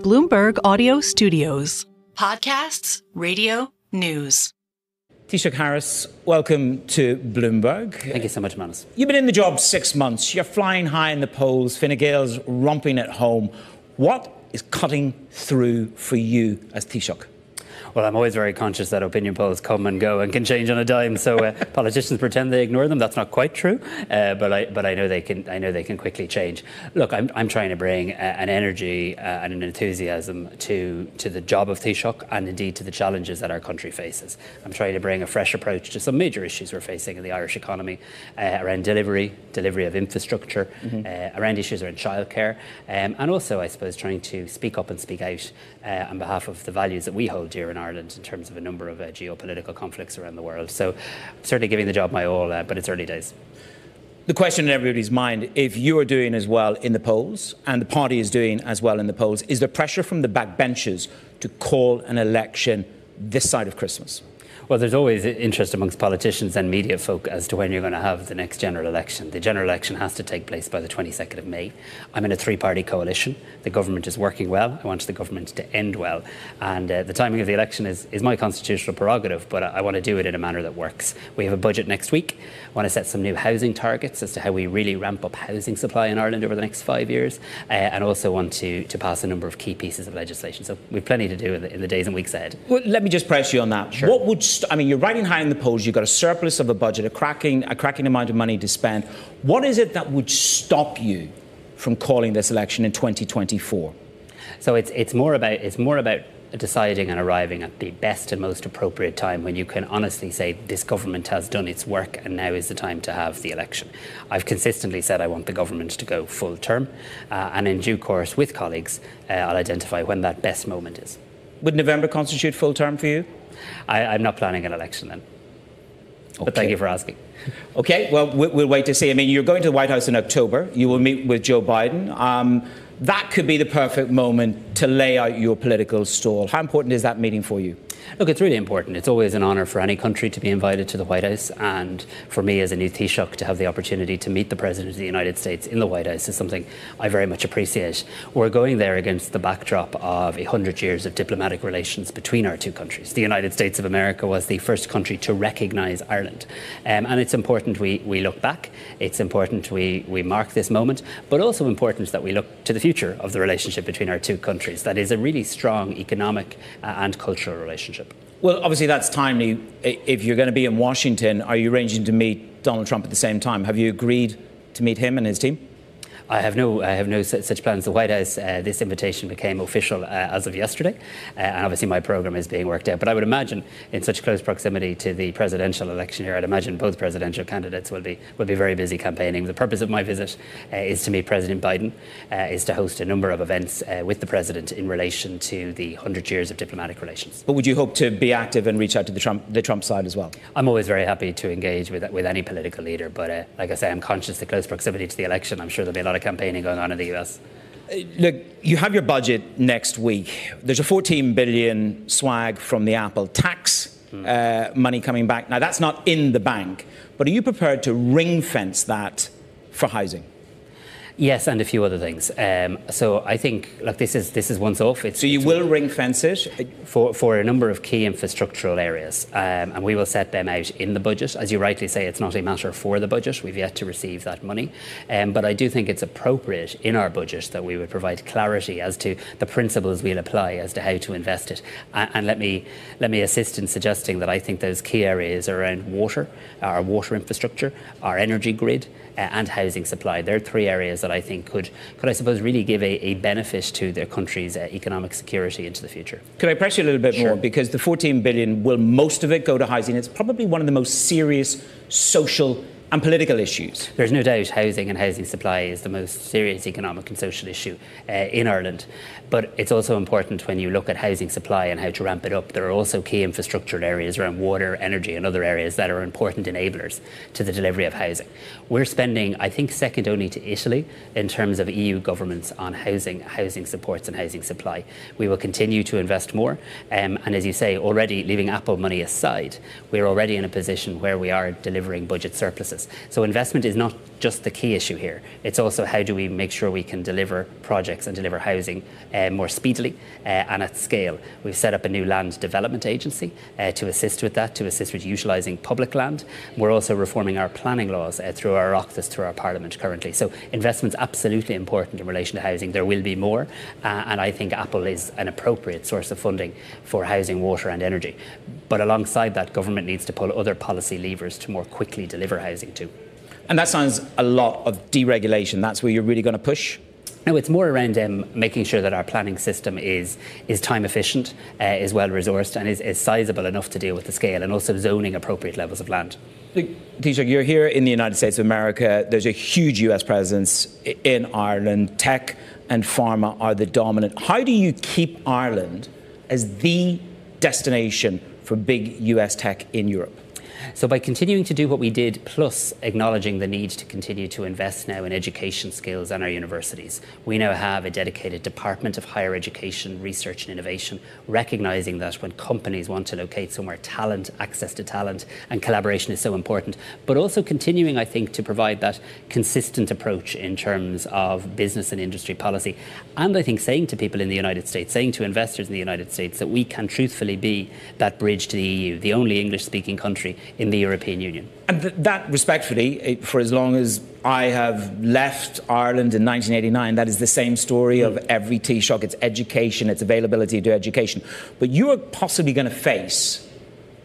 Bloomberg Audio Studios. Podcasts, radio, news. Taoiseach Harris, welcome to Bloomberg. Thank you so much, Manus. You've been in the job 6 months. You're flying high in the polls. Fine Gael's romping at home. What is cutting through for you as Taoiseach? Well, I'm always very conscious that opinion polls come and go and can change on a dime. So politicians pretend they ignore them. That's not quite true, but I know they can. I know they can quickly change. Look, I'm trying to bring an energy and an enthusiasm to the job of Taoiseach and indeed to the challenges that our country faces. I'm trying to bring a fresh approach to some major issues we're facing in the Irish economy around delivery of infrastructure, around issues around childcare, and also, I suppose, trying to speak up and speak out on behalf of the values that we hold dear in Ireland in terms of a number of geopolitical conflicts around the world. So certainly giving the job my all, but it's early days. The question in everybody's mind, if you are doing as well in the polls and the party is doing as well in the polls, is there pressure from the backbenchers to call an election this side of Christmas? Well, there's always interest amongst politicians and media folk as to when you're going to have the next general election. The general election has to take place by the 22nd of May. I'm in a three-party coalition. The government is working well. I want the government to end well. And the timing of the election is my constitutional prerogative, but I want to do it in a manner that works. We have a budget next week. I want to set some new housing targets as to how we really ramp up housing supply in Ireland over the next 5 years, and also want to pass a number of key pieces of legislation. So we've plenty to do in the days and weeks ahead. Well, let me just press you on that. Sure. What would you're riding high in the polls. You've got a surplus of a budget, a cracking amount of money to spend. What is it that would stop you from calling this election in 2024? So it's more about deciding and arriving at the best and most appropriate time when you can honestly say this government has done its work and now is the time to have the election. I've consistently said I want the government to go full term, and in due course with colleagues I'll identify when that best moment is. Would November constitute full term for you? I'm not planning an election then. Okay. But thank you for asking. Okay, well, we'll wait to see. I mean, you're going to the White House in October. You will meet with Joe Biden. That could be the perfect moment to lay out your political stall. How important is that meeting for you? Look, it's really important. It's always an honour for any country to be invited to the White House, and for me as a new Taoiseach to have the opportunity to meet the President of the United States in the White House is something I very much appreciate. We're going there against the backdrop of 100 years of diplomatic relations between our two countries. The United States of America was the first country to recognise Ireland, and it's important we look back. It's important we mark this moment, but also important that we look to the future of the relationship between our two countries. That is a really strong economic and cultural relationship. Well, obviously that's timely. If you're going to be in Washington, are you arranging to meet Donald Trump at the same time? Have you agreed to meet him and his team? I have no such plans. The White House, this invitation became official as of yesterday, and obviously my programme is being worked out. But I would imagine, in such close proximity to the presidential election here, I'd imagine both presidential candidates will be very busy campaigning. The purpose of my visit is to meet President Biden, is to host a number of events with the President in relation to the 100 years of diplomatic relations. But would you hope to be active and reach out to the Trump side as well? I'm always very happy to engage with any political leader, but like I say, I'm conscious of close proximity to the election. I'm sure there'll be a lot of campaigning going on in the US. Look, you have your budget next week. There's a 14 billion swag from the Apple tax money coming back. Now, that's not in the bank, but are you prepared to ring fence that for housing? Yes, and a few other things. So I think, look, this is once off. So you will ring fence it? For a number of key infrastructural areas, and we will set them out in the budget. As you rightly say, it's not a matter for the budget. We've yet to receive that money. But I do think it's appropriate in our budget that we would provide clarity as to the principles we'll apply as to how to invest it. And let me assist in suggesting that I think those key areas are around water, our water infrastructure, our energy grid, and housing supply. There are three areas that I think could I suppose, really give a benefit to their country's economic security into the future. Could I press you a little bit Sure. more? Because the 14 billion, will most of it go to housing? It's probably one of the most serious social and political issues. There's no doubt housing and housing supply is the most serious economic and social issue in Ireland. But it's also important when you look at housing supply and how to ramp it up. There are also key infrastructural areas around water, energy and other areas that are important enablers to the delivery of housing. We're spending, I think, second only to Italy in terms of EU governments on housing supports and housing supply. We will continue to invest more. And as you say, already leaving Apple money aside, we're already in a position where we are delivering budget surpluses. skills. So investment is not just the key issue here. It's also how do we make sure we can deliver projects and deliver housing more speedily and at scale. We've set up a new land development agency to assist with that, to assist with utilising public land. We're also reforming our planning laws through our Oireachtas, through our Parliament currently. So investment's absolutely important in relation to housing. There will be more, and I think Apple is an appropriate source of funding for housing, water and energy. But alongside that, government needs to pull other policy levers to more quickly deliver housing too. And that sounds a lot of deregulation. That's where you're really going to push? No, it's more around making sure that our planning system is time efficient, is well resourced and is sizable enough to deal with the scale, and also zoning appropriate levels of land. Taoiseach, you're here in the United States of America. There's a huge US presence in Ireland. Tech and pharma are the dominant. How do you keep Ireland as the destination for big US tech in Europe? So by continuing to do what we did, plus acknowledging the need to continue to invest now in education skills and our universities. We now have a dedicated Department of Higher Education, Research and Innovation, recognising that when companies want to locate somewhere, talent, access to talent and collaboration is so important. But also continuing, I think, to provide that consistent approach in terms of business and industry policy. And I think saying to people in the United States, saying to investors in the United States that we can truthfully be that bridge to the EU, the only English-speaking country in the European Union. And that, respectfully, for as long as I have left Ireland in 1989, that is the same story of every Taoiseach. It's education, it's availability to education. But you are possibly going to face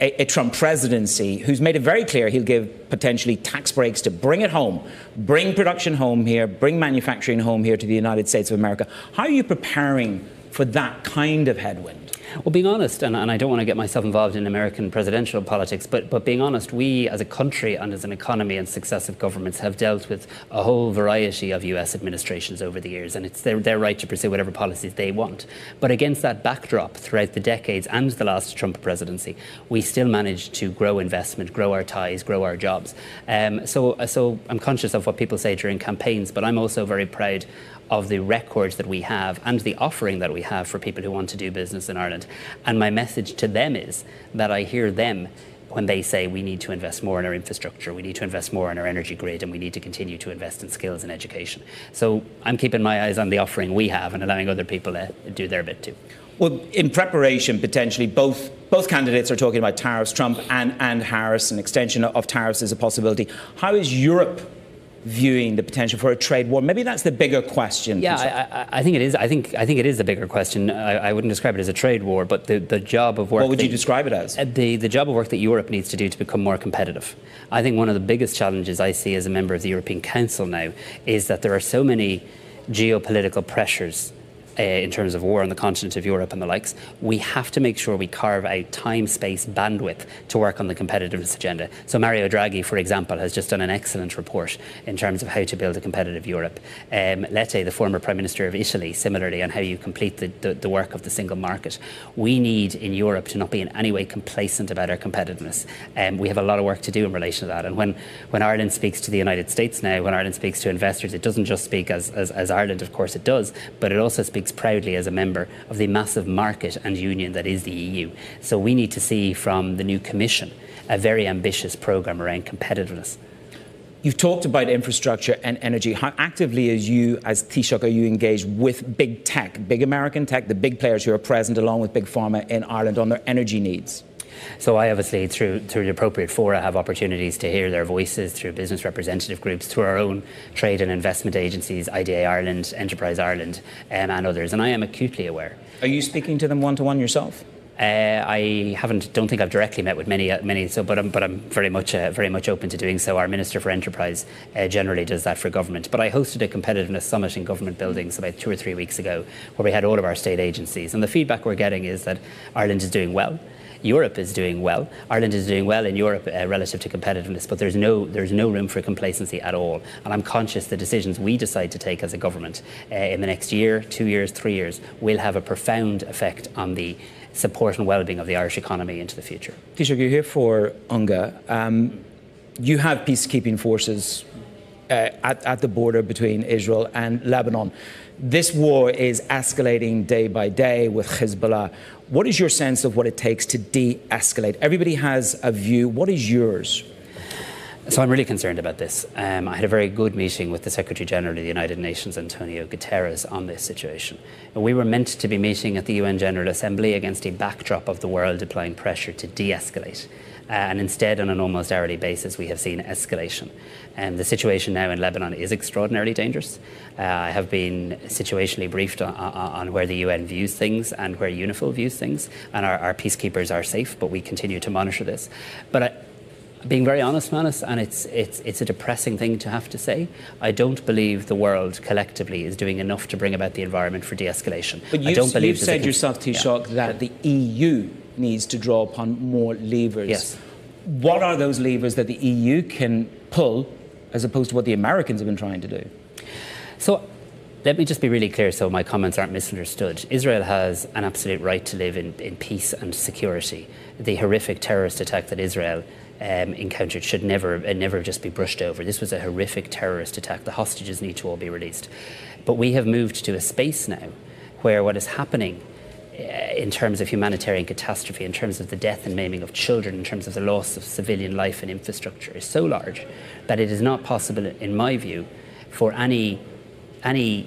a Trump presidency who's made it very clear he'll give potentially tax breaks to bring it home, bring production home here, bring manufacturing home here to the United States of America. How are you preparing for that kind of headwind? Well, being honest, and I don't want to get myself involved in American presidential politics, but being honest, we as a country and as an economy and successive governments have dealt with a whole variety of US administrations over the years, and it's their right to pursue whatever policies they want. But against that backdrop, throughout the decades and the last Trump presidency, we still managed to grow investment, grow our ties, grow our jobs. So I'm conscious of what people say during campaigns, but I'm also very proud of the records that we have and the offering that we have for people who want to do business in Ireland. And my message to them is that I hear them when they say we need to invest more in our infrastructure, we need to invest more in our energy grid, and we need to continue to invest in skills and education. So I'm keeping my eyes on the offering we have and allowing other people to do their bit too. Well, in preparation, potentially, both candidates are talking about tariffs, Trump and Harris. An extension of tariffs is a possibility. How is Europe viewing the potential for a trade war? Maybe that's the bigger question. Yeah, I think it is. I think it is the bigger question. I wouldn't describe it as a trade war, but the job of work. What would you describe it as? The job of work that Europe needs to do to become more competitive. I think one of the biggest challenges I see as a member of the European Council now is that there are so many geopolitical pressures in terms of war on the continent of Europe and the likes. We have to make sure we carve out time, space, bandwidth to work on the competitiveness agenda. So Mario Draghi, for example, has just done an excellent report in terms of how to build a competitive Europe. Lette, the former Prime Minister of Italy, similarly, on how you complete the work of the single market. We need in Europe to not be in any way complacent about our competitiveness. We have a lot of work to do in relation to that. And when Ireland speaks to the United States now, when Ireland speaks to investors, it doesn't just speak as Ireland, of course it does, but it also speaks proudly as a member of the massive market and union that is the EU. So we need to see from the new Commission a very ambitious programme around competitiveness. You've talked about infrastructure and energy. How actively as Taoiseach, are you engaged with big tech, big American tech, the big players who are present along with big pharma in Ireland on their energy needs? So I obviously, through the appropriate fora, have opportunities to hear their voices through business representative groups, through our own trade and investment agencies, IDA Ireland, Enterprise Ireland, and others. And I am acutely aware. Are you speaking to them one-to-one yourself? I don't think I've directly met with many. So, but I'm very much open to doing so. Our Minister for Enterprise generally does that for government. But I hosted a competitiveness summit in government buildings about 2 or 3 weeks ago, where we had all of our state agencies, and the feedback we're getting is that Ireland is doing well. Europe is doing well. Ireland is doing well in Europe relative to competitiveness, but there's no room for complacency at all. And I'm conscious the decisions we decide to take as a government in the next year, 2 years, 3 years will have a profound effect on the support and well-being of the Irish economy into the future. Taoiseach, you're here for UNGA. You have peacekeeping forces at the border between Israel and Lebanon. This war is escalating day by day with Hezbollah. What is your sense of what it takes to de-escalate? Everybody has a view. What is yours? So I'm really concerned about this. I had a very good meeting with the Secretary General of the United Nations, Antonio Guterres, on this situation. And we were meant to be meeting at the UN General Assembly against a backdrop of the world applying pressure to de-escalate. And instead, on an almost hourly basis, we have seen escalation. And the situation now in Lebanon is extraordinarily dangerous. I have been situationally briefed on where the UN views things and where UNIFIL views things. And our peacekeepers are safe, but we continue to monitor this. But being very honest, Manus, and it's a depressing thing to have to say, I don't believe the world collectively is doing enough to bring about the environment for de-escalation. But you've said yourself, Taoiseach, that the EU needs to draw upon more levers. Yes. What are those levers that the EU can pull as opposed to what the Americans have been trying to do? So let me just be really clear so my comments aren't misunderstood. Israel has an absolute right to live in peace and security. The horrific terrorist attack that Israel encountered should never just be brushed over. This was a horrific terrorist attack. The hostages need to all be released. But we have moved to a space now where what is happening in terms of humanitarian catastrophe, in terms of the death and maiming of children, in terms of the loss of civilian life and infrastructure is so large that it is not possible, in my view, for any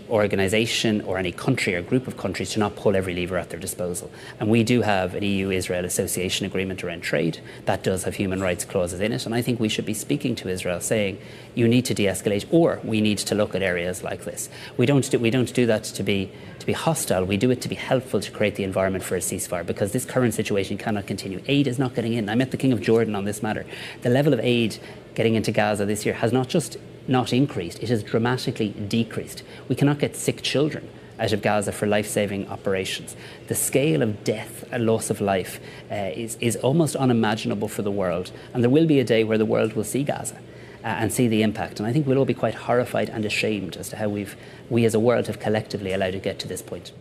organisation or any country or group of countries to not pull every lever at their disposal. And we do have an EU-Israel association agreement around trade that does have human rights clauses in it, and I think we should be speaking to Israel saying you need to de-escalate, or we need to look at areas like this. We don't do that to be hostile. We do it to be helpful to create the environment for a ceasefire, because this current situation cannot continue. Aid is not getting in. I met the King of Jordan on this matter. The level of aid getting into Gaza this year has not just not increased, it has dramatically decreased. We cannot get sick children out of Gaza for life-saving operations. The scale of death and loss of life is almost unimaginable for the world. And there will be a day where the world will see Gaza and see the impact. And I think we'll all be quite horrified and ashamed as to how we as a world have collectively allowed it to get to this point.